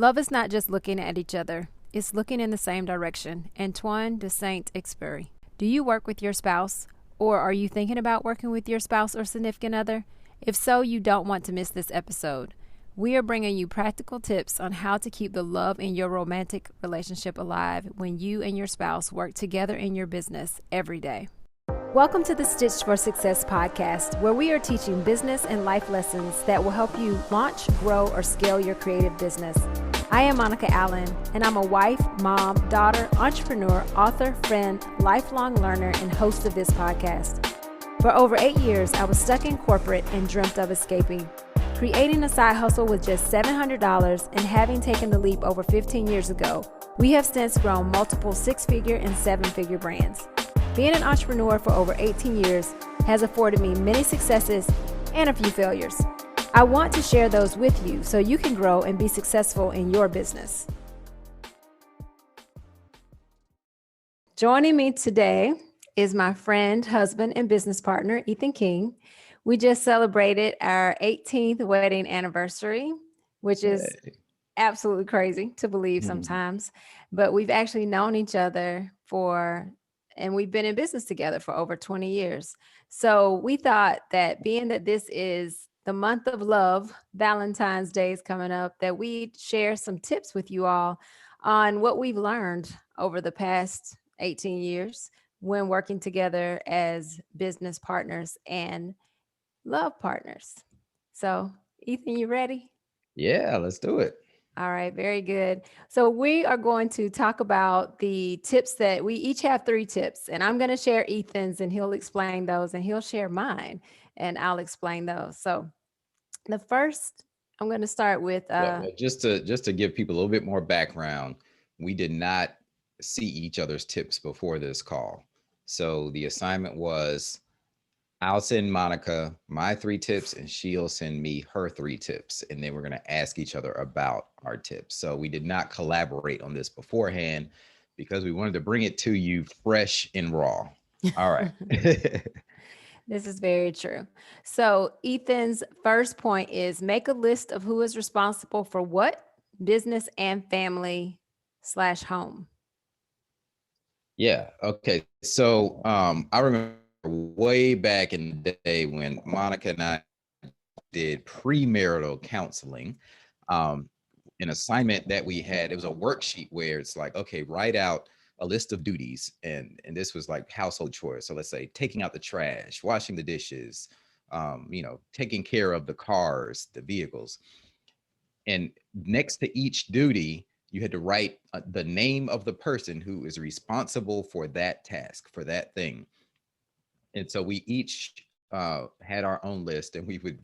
Love is not just looking at each other, it's looking in the same direction. Antoine de Saint Exupery. Do you work with your spouse? Or are you thinking about working with your spouse or significant other? If so, you don't want to miss this episode. We are bringing you practical tips on how to keep the love in your romantic relationship alive when you and your spouse work together in your business every day. Welcome to the Stitched for Success podcast, where we are teaching business and life lessons that will help you launch, grow, or scale your creative business. I am Monica Allen, and I'm a wife, mom, daughter, entrepreneur, author, friend, lifelong learner, and host of this podcast. For over 8 years, I was stuck in corporate and dreamt of escaping. Creating a side hustle with just $700 and having taken the leap over 15 years ago, we have since grown multiple six-figure and seven-figure brands. Being an entrepreneur for over 18 years has afforded me many successes and a few failures. I want to share those with you so you can grow and be successful in your business. Joining me today is my friend, husband, and business partner, Ethan King. We just celebrated our 18th wedding anniversary, which is absolutely crazy to believe sometimes. But we've actually known each other and we've been in business together for over 20 years. So we thought that being that this is the month of love, Valentine's Day is coming up, that we'd share some tips with you all on what we've learned over the past 18 years when working together as business partners and love partners. So, Ethan, you ready? Yeah, let's do it. All right, very good. So we are going to talk about the tips that we each have 3 tips, and I'm going to share Ethan's and he'll explain those, and he'll share mine and I'll explain those. So the first, I'm going to start with Well, just to give people a little bit more background, we did not see each other's tips before this call. So the assignment was I'll send Monica my 3 tips and she'll send me her 3 tips. And then we're going to ask each other about our tips. So we did not collaborate on this beforehand because we wanted to bring it to you fresh and raw. All right. This is very true. So Ethan's first point is make a list of who is responsible for what, business and family / home. Yeah. Okay. So I remember way back in the day when Monica and I did premarital counseling. Um, an assignment that we had, it was a worksheet where it's like, okay, write out a list of duties. And this was like household chores. So let's say taking out the trash, washing the dishes, taking care of the cars, the vehicles. And next to each duty, you had to write the name of the person who is responsible for that task, for that thing. And so we each had our own list, and we would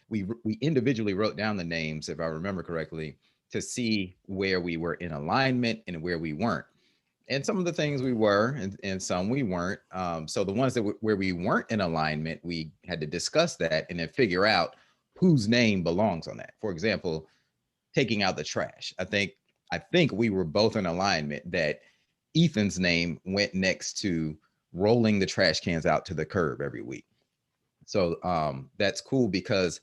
we individually wrote down the names, if I remember correctly, to see where we were in alignment and where we weren't. And some of the things we were, and some we weren't. So the ones where we weren't in alignment, we had to discuss that and then figure out whose name belongs on that. For example, taking out the trash. I think we were both in alignment that Ethan's name went next to rolling the trash cans out to the curb every week. So that's cool because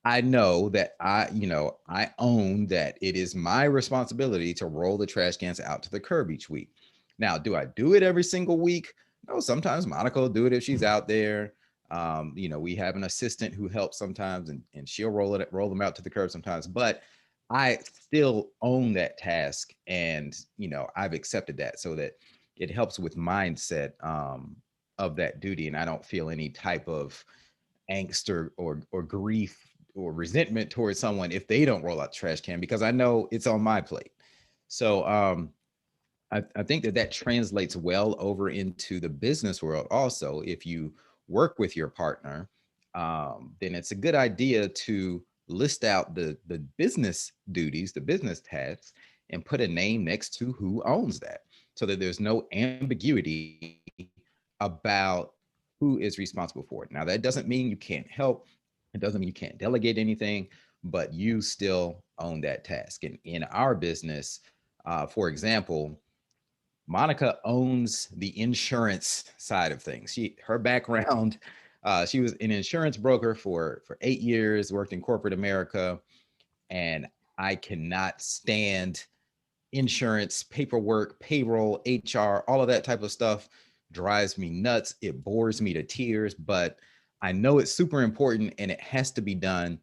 I know that I own that it is my responsibility to roll the trash cans out to the curb each week. Now, do I do it every single week? No, sometimes Monica will do it if she's out there. We have an assistant who helps sometimes, and she'll roll them out to the curb sometimes. But I still own that task, and I've accepted that so that it helps with mindset of that duty, and I don't feel any type of angst or grief or resentment towards someone if they don't roll out the trash can because I know it's on my plate. So I think that translates well over into the business world. Also, if you work with your partner, then it's a good idea to list out the business duties, the business tasks, and put a name next to who owns that, so that there's no ambiguity about who is responsible for it. Now, that doesn't mean you can't help. It doesn't mean you can't delegate anything, but you still own that task. And in our business, for example, Monica owns the insurance side of things. Her background, she was an insurance broker for 8 years, worked in corporate America, and I cannot stand insurance, paperwork, payroll, HR, all of that type of stuff drives me nuts. It bores me to tears, but I know it's super important and it has to be done.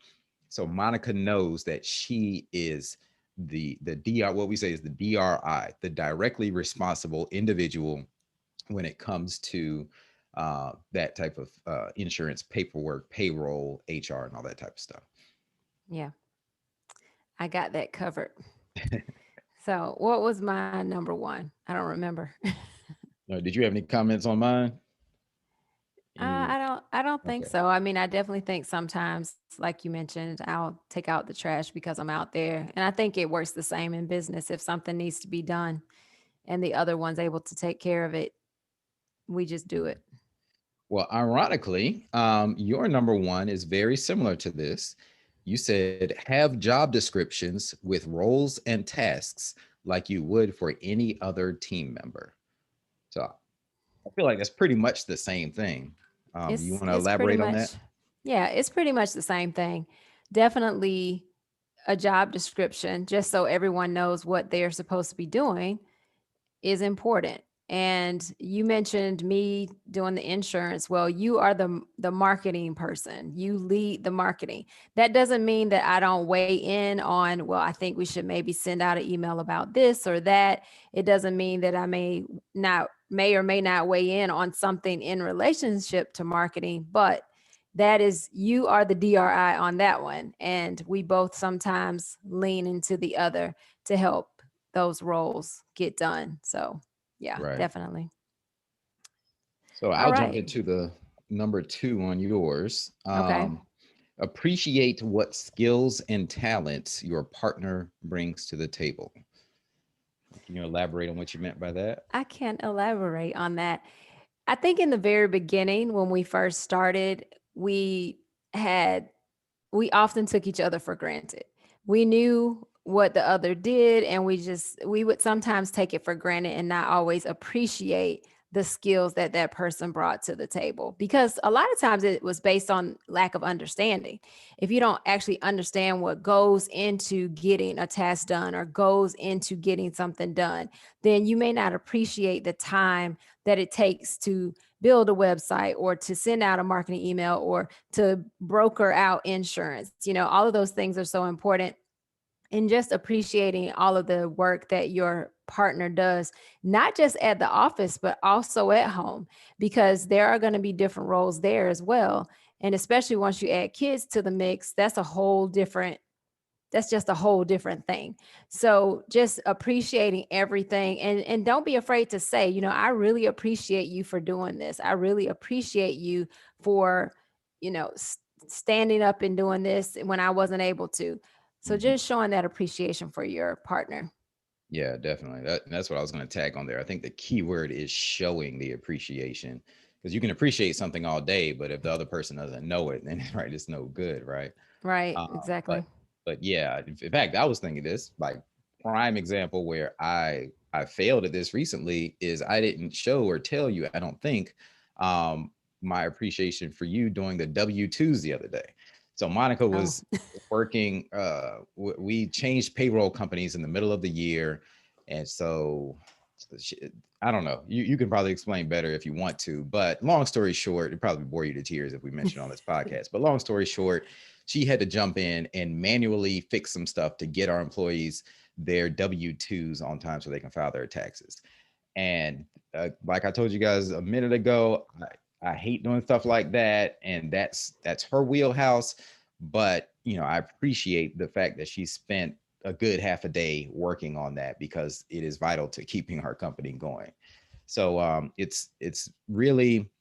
So Monica knows that she is the DR, what we say is the DRI, the directly responsible individual when it comes to that type of insurance, paperwork, payroll, HR, and all that type of stuff. Yeah, I got that covered. So, what was my number one? I don't remember. Did you have any comments on mine? Any? I don't think Okay. so. I mean, I definitely think sometimes, like you mentioned, I'll take out the trash because I'm out there. And I think it works the same in business. If something needs to be done and the other one's able to take care of it, we just do it. Well, ironically, your number one is very similar to this. You said have job descriptions with roles and tasks like you would for any other team member. So I feel like that's pretty much the same thing. You It's want to it's pretty elaborate on that? much yeah, it's pretty much the same thing. Definitely a job description just so everyone knows what they're supposed to be doing is important. And you mentioned me doing the insurance. Well, you are the marketing person. You lead the marketing. That doesn't mean that I don't weigh in on, well, I think we should maybe send out an email about this or that. It doesn't mean that I may or may not weigh in on something in relationship to marketing, but that is you are the DRI on that one. And we both sometimes lean into the other to help those roles get done. So, yeah, Right. definitely. So All I'll jump right. into the number two on yours. Okay. Appreciate what skills and talents your partner brings to the table. Can you elaborate on what you meant by that? I can elaborate on that. I think in the very beginning, when we first started, had we often took each other for granted. We knew what the other did, and we would sometimes take it for granted and not always appreciate the skills that that person brought to the table, because a lot of times it was based on lack of understanding. If you don't actually understand what goes into getting a task done or goes into getting something done, then you may not appreciate the time that it takes to build a website or to send out a marketing email or to broker out insurance. All of those things are so important. And just appreciating all of the work that your partner does, not just at the office, but also at home, because there are going to be different roles there as well. And especially once you add kids to the mix, that's just a whole different thing. So just appreciating everything, and don't be afraid to say, I really appreciate you for doing this. I really appreciate you for, you know, s- standing up and doing this when I wasn't able to. So Mhm. just showing that appreciation for your partner. Yeah, definitely. That's what I was going to tag on there. I think the key word is showing the appreciation, because you can appreciate something all day, but if the other person doesn't know it, then right, it's no good, right? Right, Uh, but exactly. yeah, in fact, I was thinking this like prime example where I failed at this recently is I didn't show or tell you, I don't think, um, my appreciation for you doing the W-2s the other day. So Monica Oh, was working. We changed payroll companies in the middle of the year, and so I don't know. You can probably explain better if you want to, but long story short, it probably bore you to tears if we mention on this podcast. But long story short, she had to jump in and manually fix some stuff to get our employees their W-2s on time so they can file their taxes. And like I told you guys a minute ago, I hate doing stuff like that, and that's her wheelhouse. But I appreciate the fact that she spent a good half a day working on that because it is vital to keeping our company going. So it's really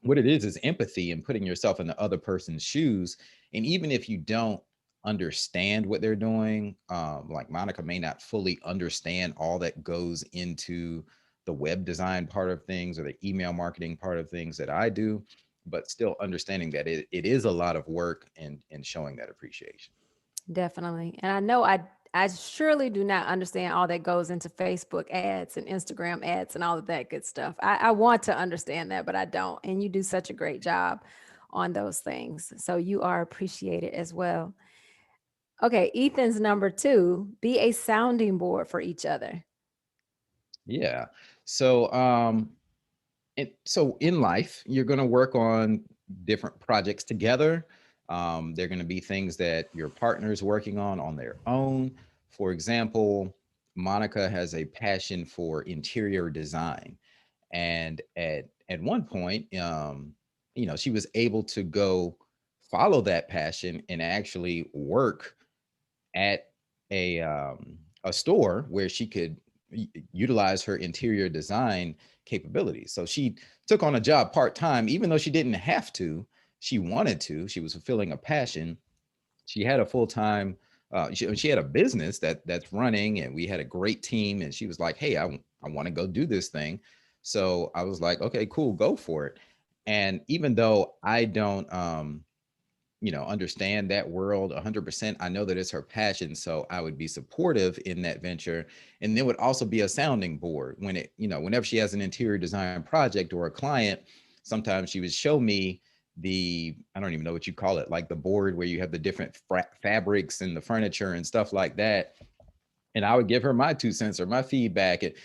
what it is empathy and putting yourself in the other person's shoes. And even if you don't understand what they're doing, like Monica may not fully understand all that goes into the web design part of things or the email marketing part of things that I do, but still understanding that it is a lot of work and showing that appreciation. definitely. And I know I surely do not understand all that goes into Facebook ads and Instagram ads and all of that good stuff. I want to understand that, but I don't. And you do such a great job on those things. So you are appreciated as well. Okay, Ethan's number two, be a sounding board for each other. Yeah. So, so in life, you're going to work on different projects together. They're going to be things that your partner's working on their own. For example, Monica has a passion for interior design, and at one point, she was able to go follow that passion and actually work at a store where she could utilize her interior design capabilities. So she took on a job part-time, even though she didn't have to. She wanted to. She was fulfilling a passion. She had a full-time. She had a business that's running, and we had a great team. And she was like, "Hey, I want to go do this thing." So I was like, "Okay, cool, go for it." And even though I don't understand that world 100%, I know that it's her passion, so I would be supportive in that venture. And then would also be a sounding board when whenever she has an interior design project or a client, sometimes she would show me I don't even know what you call it, like the board where you have the different fabrics and the furniture and stuff like that, and I would give her my 2 cents or my feedback, and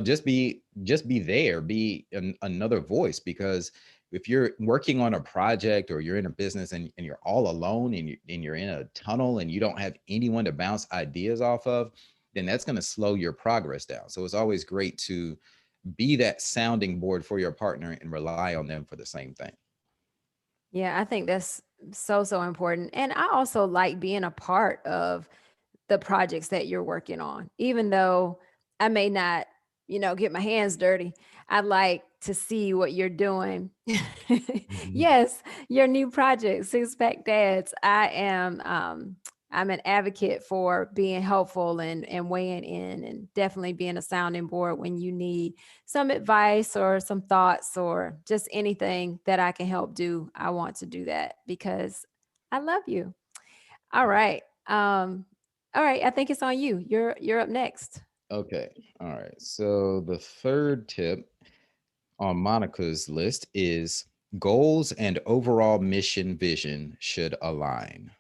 just be there, be another voice. Because if you're working on a project or you're in a business and you're all alone, and you're in a tunnel and you don't have anyone to bounce ideas off of, then that's going to slow your progress down. So it's always great to be that sounding board for your partner and rely on them for the same thing. Yeah, I think that's so, so important. And I also like being a part of the projects that you're working on, even though I may not, get my hands dirty. I like to see what you're doing. Mhm. Yes, your new project, Six Pack Dads. I'm an advocate for being helpful and weighing in and definitely being a sounding board when you need some advice or some thoughts or just anything that I can help do. I want to do that because I love you. All right. All right, I think it's on you. You're up next. Okay. All right. So the third tip on Monica's list is goals and overall mission vision should align.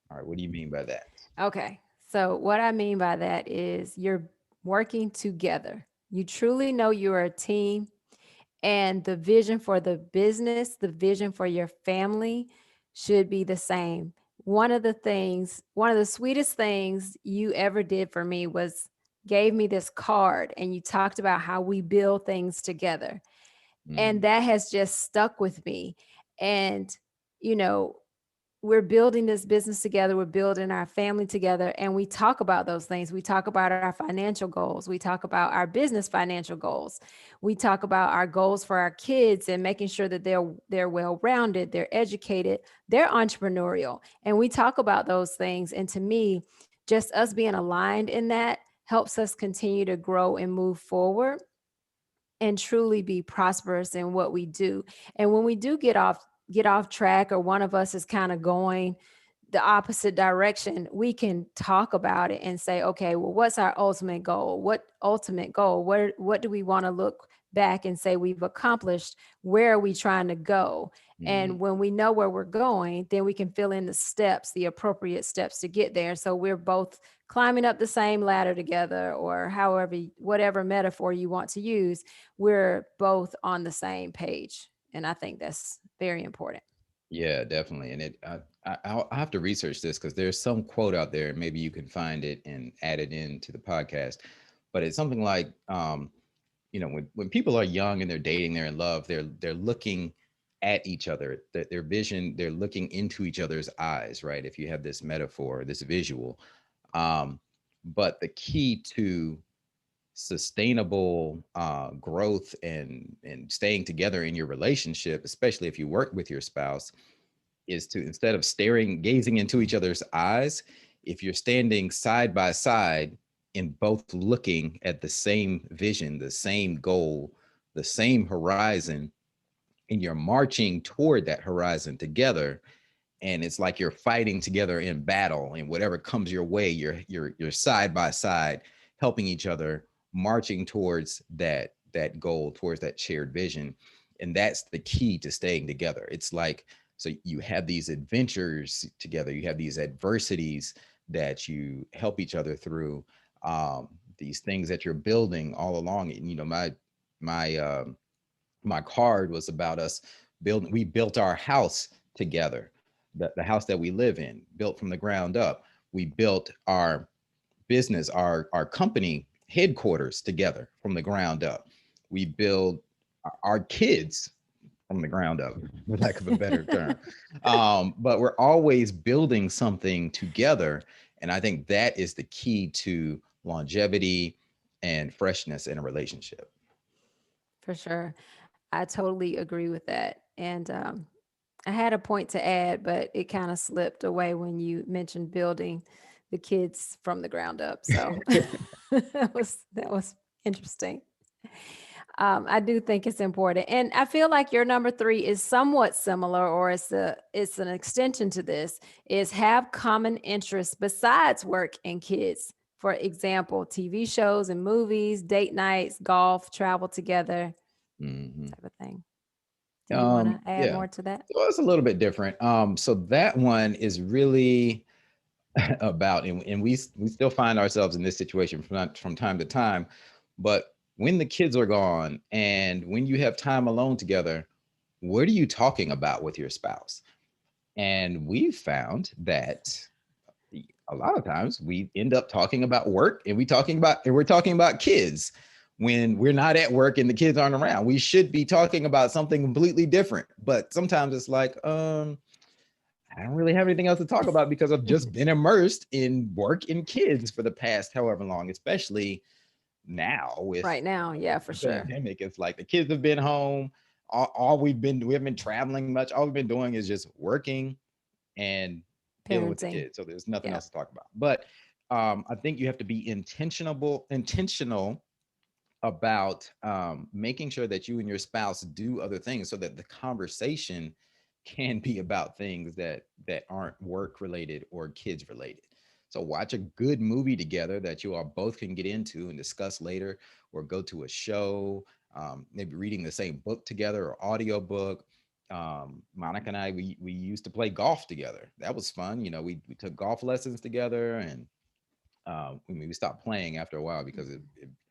All right, what do you mean by that? Okay. So what I mean by that is you're working together. You truly know you're a team, and the vision for the business, the vision for your family should be the same. One of the sweetest things you ever did for me was gave me this card, and you talked about how we build things together. And Mhm. that has just stuck with me. And, you know, we're building this business together, we're building our family together, and we talk about those things. We talk about our financial goals, we talk about our business financial goals, we talk about our goals for our kids and making sure that they're well-rounded, they're educated, they're entrepreneurial. And we talk about those things. And to me, just us being aligned in that helps us continue to grow and move forward and truly be prosperous in what we do. And when we do get off track, or one of us is kind of going the opposite direction, we can talk about it and say, okay, well, what's our ultimate goal? What ultimate goal? What do we want to look back and say we've accomplished? Where are we trying to go? And Mhm. when we know where we're going, then we can fill in the steps, the appropriate steps to get there. So we're both climbing up the same ladder together, or however, whatever metaphor you want to use, we're both on the same page. And I think that's very important. Yeah, definitely. And I'll have to research this because there's some quote out there. Maybe you can find it and add it into the podcast. But it's something like, when people are young and they're dating, they're in love, they're looking at each other, their vision, they're looking into each other's eyes, right? If you have this metaphor, this visual. Um, but the key to sustainable growth and staying together in your relationship, especially if you work with your spouse, is to, instead of gazing into each other's eyes, if you're standing side by side and both looking at the same vision, the same goal, the same horizon, and you're marching toward that horizon together, and it's like you're fighting together in battle, and whatever comes your way, you're side by side, helping each other, marching towards that goal, towards that shared vision. And that's the key to staying together. It's like So you have these adventures together, you have these adversities that you help each other through, these things that you're building all along. And, my my card was about us building. We built our house together, the house that we live in, built from the ground up. We built our business, our company headquarters together from the ground up. We build our kids from the ground up, for lack of a better term. But we're always building something together. And I think that is the key to longevity and freshness in a relationship. For sure. I totally agree with that. And I had a point to add, but it kind of slipped away when you mentioned building the kids from the ground up. So that was interesting. I do think it's important, and I feel like your number three is somewhat similar, or it's an extension to this. Is have common interests besides work and kids. For example, TV shows and movies, date nights, golf, travel together, Mhm. type of thing. Do you want to add Yeah. more to that? So it's a little bit different. So that one is really about, and we still find ourselves in this situation from time to time. But when the kids are gone and when you have time alone together, what are you talking about with your spouse? And we've found that a lot of times we end up talking about work, and we're talking about kids when we're not at work and the kids aren't around. We should be talking about something completely different. But sometimes it's like, I don't really have anything else to talk about because I've just been immersed in work and kids for the past however long, especially now with Right now, yeah, for the sure. pandemic. It's like the kids have been home. We haven't been traveling much. All we've been doing is just working and dealing with the Parenting. kids. So there's nothing Yeah. else to talk about. But I think you have to be intentional about making sure that you and your spouse do other things so that the conversation can be about things that aren't work related or kids related. So watch a good movie together that you all both can get into and discuss later, or go to a show, maybe reading the same book together or audio book. Monica and I, we used to play golf together. That was fun. We took golf lessons together, and we stopped playing after a while because it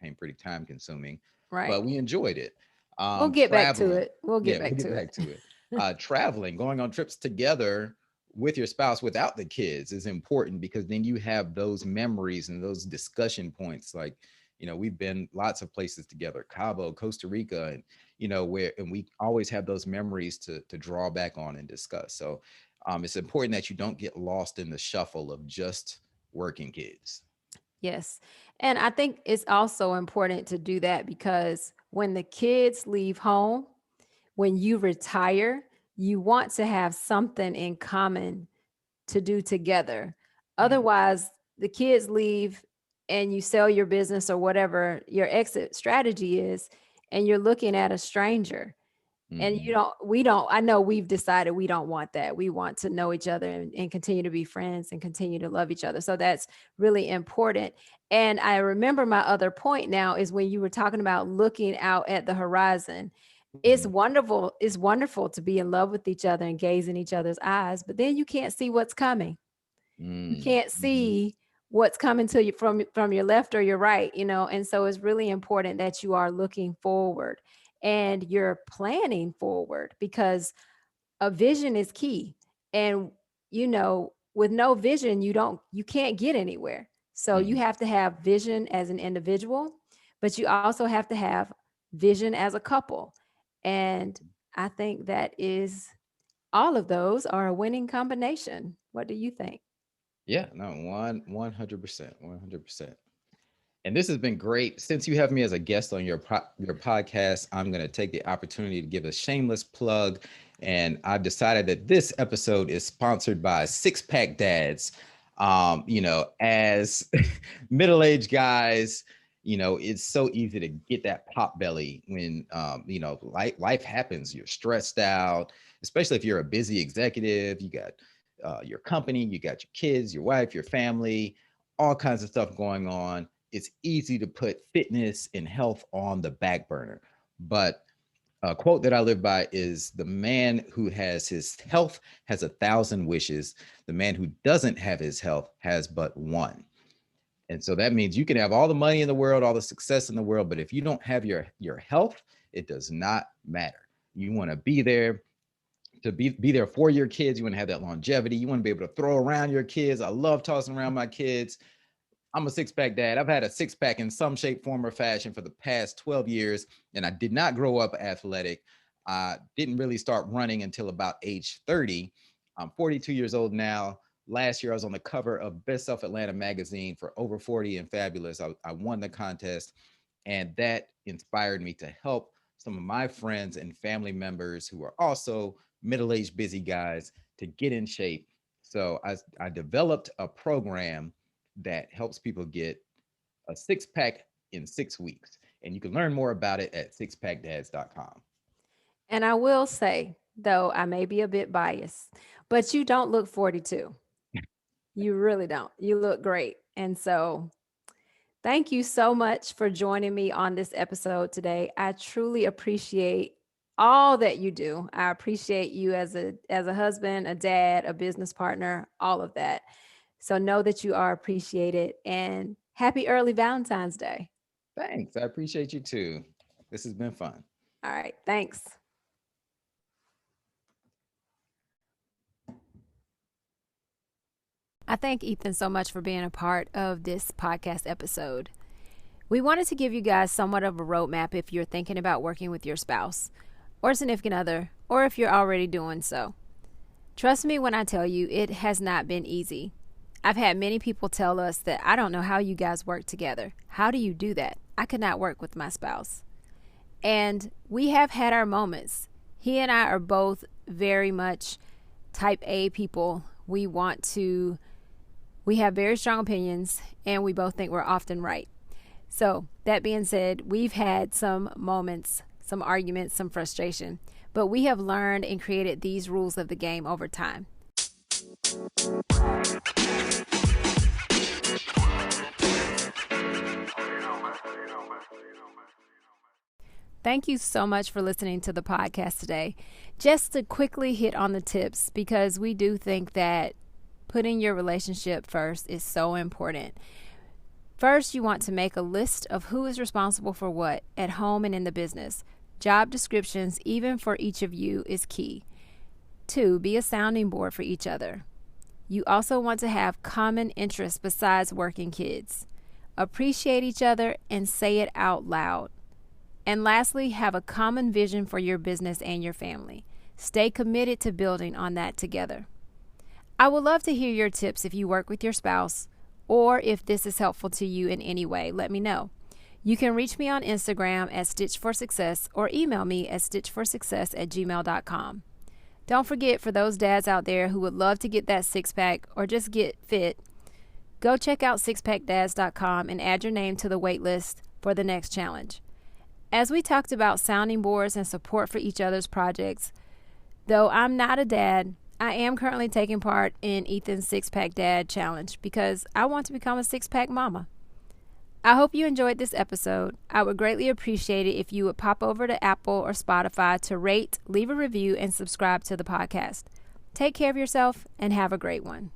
became pretty time consuming, Right. but we enjoyed it. We'll get back to Traveling, it. We'll get yeah, we'll back get to back it. to it. Traveling, going on trips together with your spouse without the kids is important, because then you have those memories and those discussion points. Like, we've been lots of places together, Cabo, Costa Rica, and we always have those memories to draw back on and discuss. So it's important that you don't get lost in the shuffle of just working kids. Yes. And I think it's also important to do that because when the kids leave home, when you retire, you want to have something in common to do together. Otherwise, the kids leave and you sell your business or whatever your exit strategy is, and you're looking at a stranger. And Mm-hmm. we don't, I know we've decided we don't want that. We want to know each other and continue to be friends and continue to love each other. So that's really important. And I remember my other point now is when you were talking about looking out at the horizon. It's Mhm. wonderful. It's wonderful to be in love with each other and gaze in each other's eyes, but then you can't see what's coming. You Mm, can't mhm. see what's coming to you from your left or your right, and so it's really important that you are looking forward and you're planning forward, because a vision is key. And with no vision, you can't get anywhere. So you Mhm. have to have vision as an individual, but you also have to have vision as a couple. And I think that is all of those are a winning combination. What do you think? Yeah, no, 100%, 100%. And this has been great. Since you have me as a guest on your podcast, I'm going to take the opportunity to give a shameless plug. And I've decided that this episode is sponsored by Six Pack Dads. As middle-aged guys, it's so easy to get that pop belly when life happens. You're stressed out, especially if you're a busy executive. You got your company, you got your kids, your wife, your family, all kinds of stuff going on. It's easy to put fitness and health on the back burner. But A quote that I live by is, the man who has his health has 1,000 wishes. The man who doesn't have his health has but one. And so that means you can have all the money in the world, all the success in the world, but if you don't have your health, it does not matter. You want to be there to be there for your kids. You want to have that longevity. You want to be able to throw around your kids. I love tossing around my kids. I'm a six-pack dad. I've had a six-pack in some shape, form, or fashion for the past 12 years, and I did not grow up athletic. I didn't really start running until about age 30. I'm 42 years old now. Last year, I was on the cover of Best Self Atlanta magazine for Over 40 and Fabulous. I won the contest, and that inspired me to help some of my friends and family members who are also middle-aged busy guys to get in shape. So I developed a program that helps people get a six-pack in 6 weeks. And you can learn more about it at sixpackdads.com. And I will say, though, I may be a bit biased, but you don't look 42. You really don't. You look great. And so thank you so much for joining me on this episode today. I truly appreciate all that you do. I appreciate you as a husband, a dad, a business partner, all of that. So know that you are appreciated, and happy early Valentine's Day. Thanks. I appreciate you too. This has been fun. All right. Thanks. I thank Ethan so much for being a part of this podcast episode. We wanted to give you guys somewhat of a roadmap if you're thinking about working with your spouse or significant other, or if you're already doing so. Trust me when I tell you, it has not been easy. I've had many people tell us that, I don't know how you guys work together. How do you do that? I could not work with my spouse. And we have had our moments. He and I are both very much type A people. We have very strong opinions, and we both think we're often right. So that being said, we've had some moments, some arguments, some frustration, but we have learned and created these rules of the game over time. Thank you so much for listening to the podcast today. Just to quickly hit on the tips, because we do think that putting your relationship first is so important. First, you want to make a list of who is responsible for what at home and in the business. Job descriptions, even for each of you, is key. 2, be a sounding board for each other. You also want to have common interests besides working kids. Appreciate each other and say it out loud. And lastly, have a common vision for your business and your family. Stay committed to building on that together. I would love to hear your tips if you work with your spouse, or if this is helpful to you in any way, let me know. You can reach me on Instagram at stitch4success, or email me at stitch4success@gmail.com. Don't forget, for those dads out there who would love to get that six-pack or just get fit, go check out sixpackdads.com and add your name to the wait list for the next challenge. As we talked about sounding boards and support for each other's projects, though I'm not a dad, I am currently taking part in Ethan's Six-Pack Dad Challenge because I want to become a six-pack mama. I hope you enjoyed this episode. I would greatly appreciate it if you would pop over to Apple or Spotify to rate, leave a review, and subscribe to the podcast. Take care of yourself and have a great one.